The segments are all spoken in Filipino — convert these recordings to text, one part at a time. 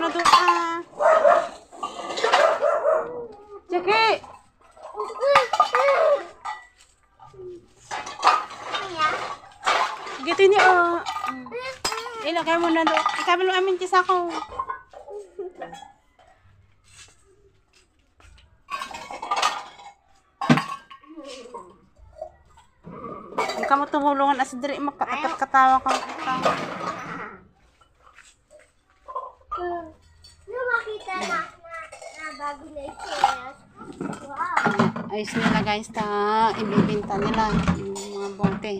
na doon ah. Jackie! Gito ni oh. Ilagay mo na doon. Ikaw mo amin tisa ko. Hindi ka mo tumulungan as diri magkatawa ka. Makita na bago na i-cheers. Wow. Ayos nila guys ta ibibinta nila yung mga bote.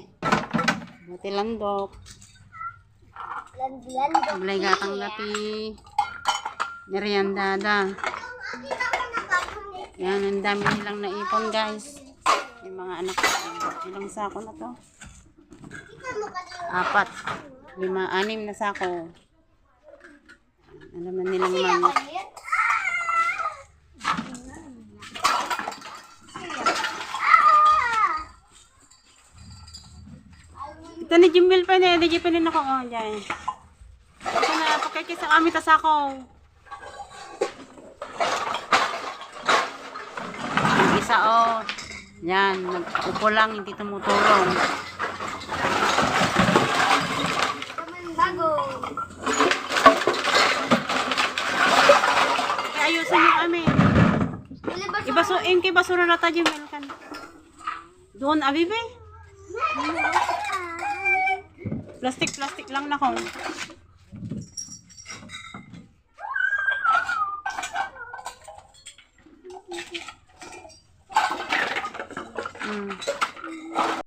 Bote landok. Landok. Blay gatang lapi. Meriendada. Yan, ang dami nilang naipon guys. Yung mga anak ko. Ilang sako na to? 4, 5, 6 na sako. Alam na nilang mga. Ito ni Jimbel pa na. Hindi pa rin ako. Oh, dyan. Ito na. Pagkakisa kami ta sako. Yung isa oh. Yan. Nag-upo lang. Hindi tumutulong. Bago. Ayusin nyo kami. Ibasuin kay basura na tayo kan. Doon abibe. Plastic lang na kong.